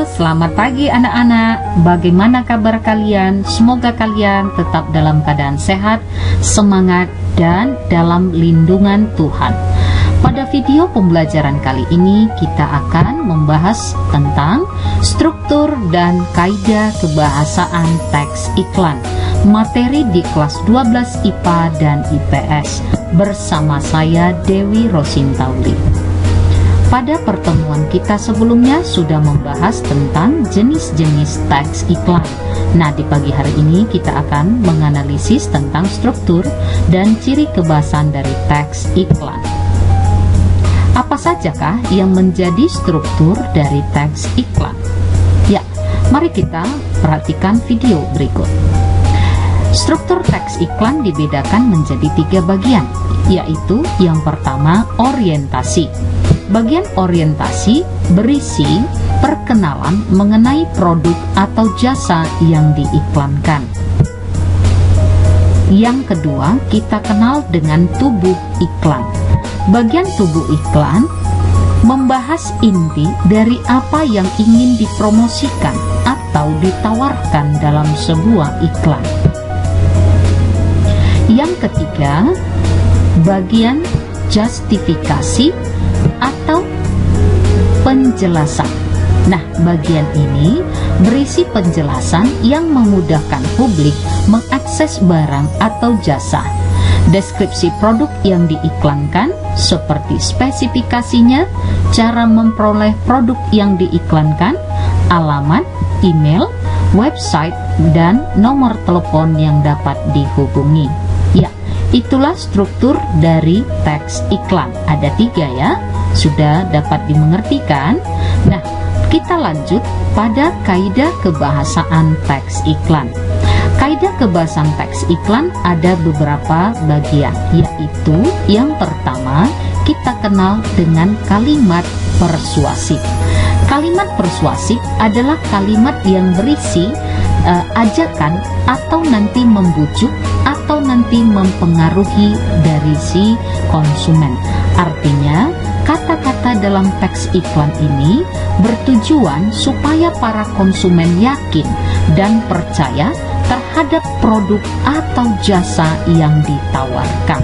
selamat pagi anak-anak. Bagaimana kabar kalian? Semoga kalian tetap dalam keadaan sehat, semangat, dan dalam lindungan Tuhan. Pada video pembelajaran kali ini kita akan membahas tentang struktur dan kaidah kebahasaan teks iklan. Materi di kelas 12 IPA dan IPS bersama saya Dewi Rosintauli. Pada pertemuan kita sebelumnya sudah membahas tentang jenis-jenis teks iklan. Nah, di pagi hari ini kita akan menganalisis tentang struktur dan ciri kebahasan dari teks iklan. Apa sajakah yang menjadi struktur dari teks iklan? Ya, mari kita perhatikan video berikut. Struktur teks iklan dibedakan menjadi 3 bagian, yaitu yang pertama orientasi. Bagian orientasi berisi perkenalan mengenai produk atau jasa yang diiklankan. Yang kedua, kita kenal dengan tubuh iklan. Bagian tubuh iklan membahas inti dari apa yang ingin dipromosikan atau ditawarkan dalam sebuah iklan. Yang ketiga, bagian justifikasi atau penjelasan. Nah, bagian ini berisi penjelasan yang memudahkan publik mengakses barang atau jasa. Deskripsi produk yang diiklankan seperti spesifikasinya, cara memperoleh produk yang diiklankan, alamat, email, website, dan nomor telepon yang dapat dihubungi. Ya, itulah struktur dari teks iklan. Ada 3 ya, sudah dapat dimengertikan. Nah, kita lanjut pada kaidah kebahasaan teks iklan. Kaidah kebahasaan teks iklan ada beberapa bagian, yaitu yang pertama kita kenal dengan kalimat persuasif. Kalimat persuasif adalah kalimat yang berisi ajakan atau nanti membujuk atau nanti mempengaruhi dari si konsumen. Artinya, kata-kata dalam teks iklan ini bertujuan supaya para konsumen yakin dan percaya terhadap produk atau jasa yang ditawarkan.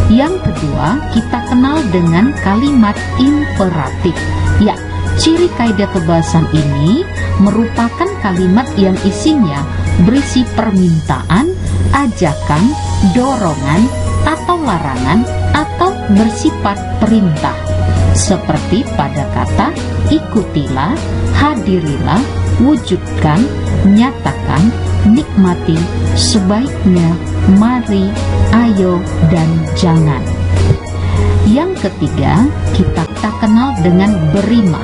Yang kedua, kita kenal dengan kalimat imperatif. Ya, ciri kaidah kebahasan ini merupakan kalimat yang isinya berisi permintaan, ajakan, dorongan, atau larangan, atau bersifat perintah. Seperti pada kata ikutilah, hadirilah, wujudkan, nyatakan, nikmati, sebaiknya, mari, ayo, dan jangan. Yang ketiga, kita kenal dengan berima.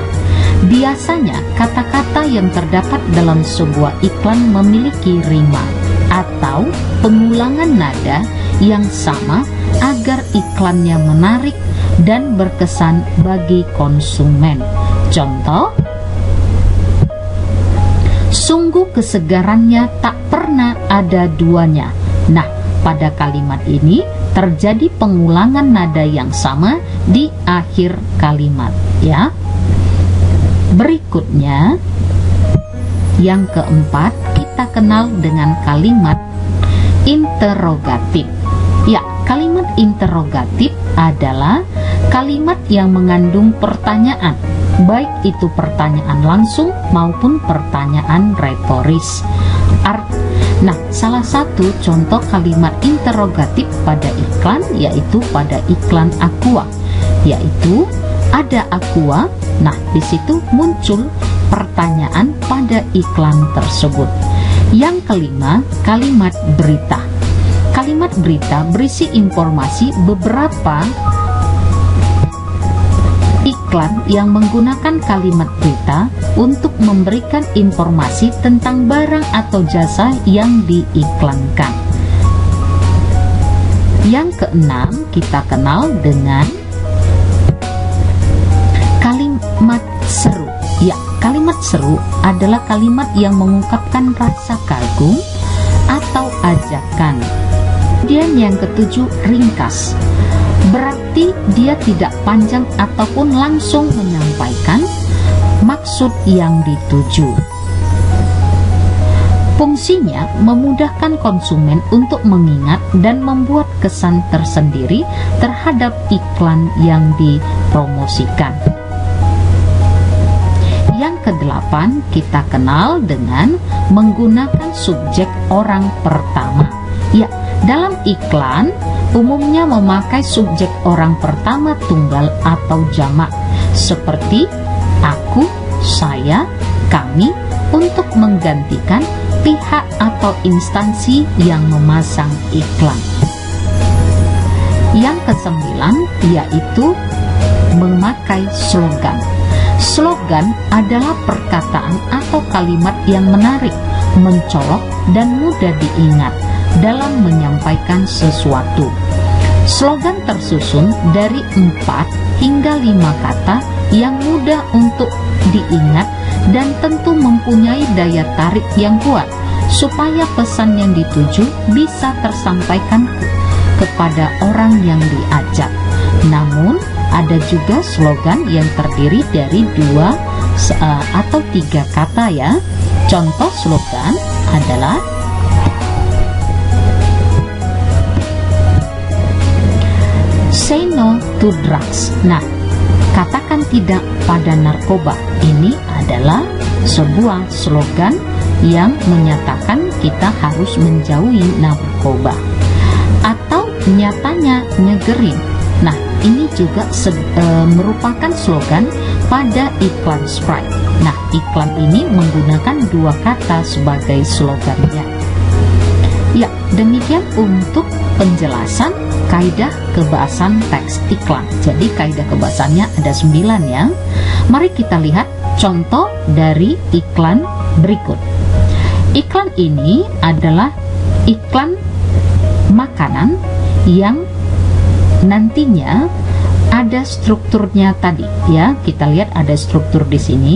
Biasanya kata-kata yang terdapat dalam sebuah iklan memiliki rima atau pengulangan nada yang sama agar iklannya menarik dan berkesan bagi konsumen. Contoh, sungguh kesegarannya tak pernah ada duanya. Nah, pada kalimat ini terjadi pengulangan nada yang sama di akhir kalimat, ya. Berikutnya, yang keempat, kita kenal dengan kalimat interrogatif. Ya, kalimat interrogatif adalah kalimat yang mengandung pertanyaan, baik itu pertanyaan langsung maupun pertanyaan retoris. Nah, salah satu contoh kalimat interrogatif pada iklan yaitu pada iklan Aqua, yaitu ada Aqua. Nah, di situ muncul pertanyaan pada iklan tersebut. Yang kelima, kalimat berita. Kalimat berita berisi informasi. Beberapa iklan yang menggunakan kalimat berita untuk memberikan informasi tentang barang atau jasa yang diiklankan. Yang keenam, kita kenal dengan kalimat seru. Ya, kalimat seru adalah kalimat yang mengungkapkan rasa kagum atau ajakan. Kemudian yang ketujuh, ringkas. Berarti dia tidak panjang ataupun langsung menyampaikan, maksud yang dituju. Fungsinya memudahkan konsumen untuk mengingat dan membuat kesan tersendiri terhadap iklan yang dipromosikan. Yang kedelapan, kita kenal dengan menggunakan subjek orang pertama. Ya, dalam iklan umumnya memakai subjek orang pertama tunggal atau jamak seperti aku, saya, kami untuk menggantikan pihak atau instansi yang memasang iklan. Yang kesembilan yaitu memakai slogan. Slogan adalah perkataan atau kalimat yang menarik, mencolok, dan mudah diingat dalam menyampaikan sesuatu. Slogan tersusun dari 4 hingga 5 kata yang mudah untuk diingat dan tentu mempunyai daya tarik yang kuat supaya pesan yang dituju bisa tersampaikan kepada orang yang diajak. Namun ada juga slogan yang terdiri dari 2 atau 3 kata ya. Contoh slogan adalah say no to drugs. Nah, katakan tidak pada narkoba. Ini adalah sebuah slogan yang menyatakan kita harus menjauhi narkoba. Atau nyatanya ngegerin. Nah, ini juga merupakan slogan pada iklan Sprite. Nah, iklan ini menggunakan 2 kata sebagai slogannya. Ya, demikian untuk penjelasan kaidah kebahasan teks iklan. Jadi kaidah kebahasannya ada 9 ya. Mari kita lihat contoh dari iklan berikut. Iklan ini adalah iklan makanan yang nantinya ada strukturnya tadi ya. Kita lihat ada struktur di sini.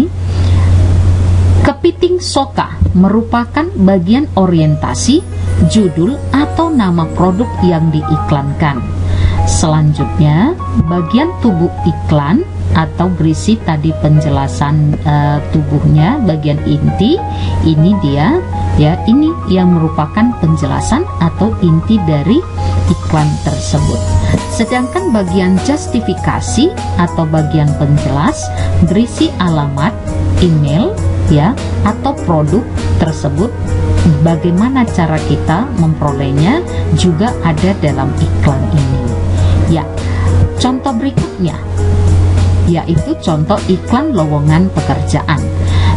Kepiting Soka merupakan bagian orientasi, judul atau nama produk yang diiklankan. Selanjutnya, bagian tubuh iklan atau berisi tadi penjelasan tubuhnya, bagian inti, ini dia ya, ini yang merupakan penjelasan atau inti dari iklan tersebut. Sedangkan bagian justifikasi atau bagian penjelas berisi alamat, email ya, atau produk tersebut, bagaimana cara kita memperolehnya juga ada dalam iklan ini. Ya, contoh berikutnya yaitu contoh iklan lowongan pekerjaan.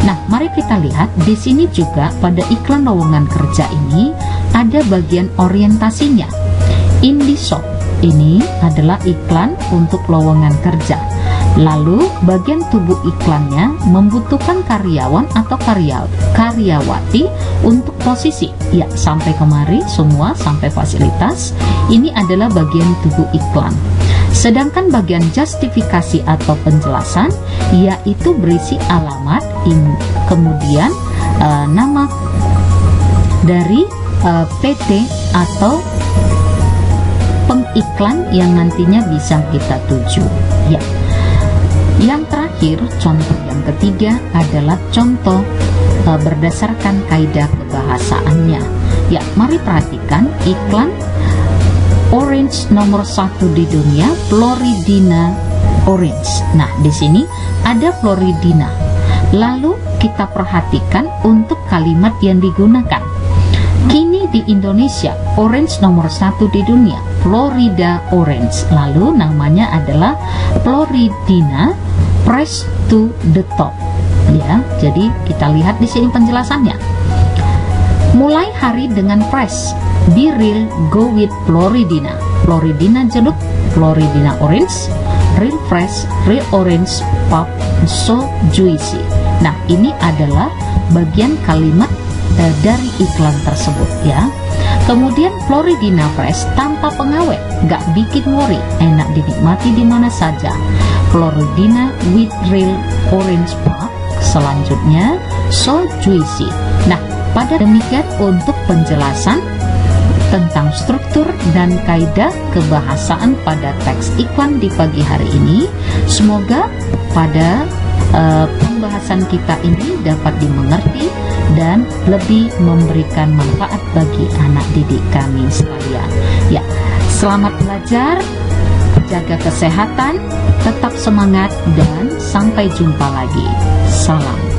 Nah, mari kita lihat di sini juga pada iklan lowongan kerja ini ada bagian orientasinya. Indishop ini adalah iklan untuk lowongan kerja. Lalu bagian tubuh iklannya membutuhkan karyawan atau karyawati untuk posisi. Ya, sampai kemari semua sampai fasilitas. Ini adalah bagian tubuh iklan. Sedangkan bagian justifikasi atau penjelasan yaitu berisi alamat, kemudian nama dari PT atau pengiklan yang nantinya bisa kita tuju. Ya. Yang terakhir, contoh yang ketiga adalah contoh berdasarkan kaidah kebahasaannya. Ya, mari perhatikan iklan Orange nomor 1 di dunia, Floridina Orange. Nah, di sini ada Floridina. Lalu kita perhatikan untuk kalimat yang digunakan. Kini di Indonesia, Orange nomor 1 di dunia, Florida Orange. Lalu namanya adalah Floridina Press to the Top. Ya, jadi kita lihat di sini penjelasannya. Mulai hari dengan fresh, be real, go with Floridina. Floridina jeruk, Floridina orange, real fresh, real orange, pop, so juicy. Nah, ini adalah bagian kalimat dari iklan tersebut ya. Kemudian Floridina fresh tanpa pengawet, gak bikin worry, enak dinikmati di mana saja. Floridina with real orange pop. Selanjutnya so juicy. Nah, pada demikian untuk penjelasan tentang struktur dan kaidah kebahasaan pada teks iklan di pagi hari ini. Semoga pada pembahasan kita ini dapat dimengerti dan lebih memberikan manfaat bagi anak didik kami sekalian. Ya, selamat belajar, jaga kesehatan, tetap semangat, dan sampai jumpa lagi. Salam.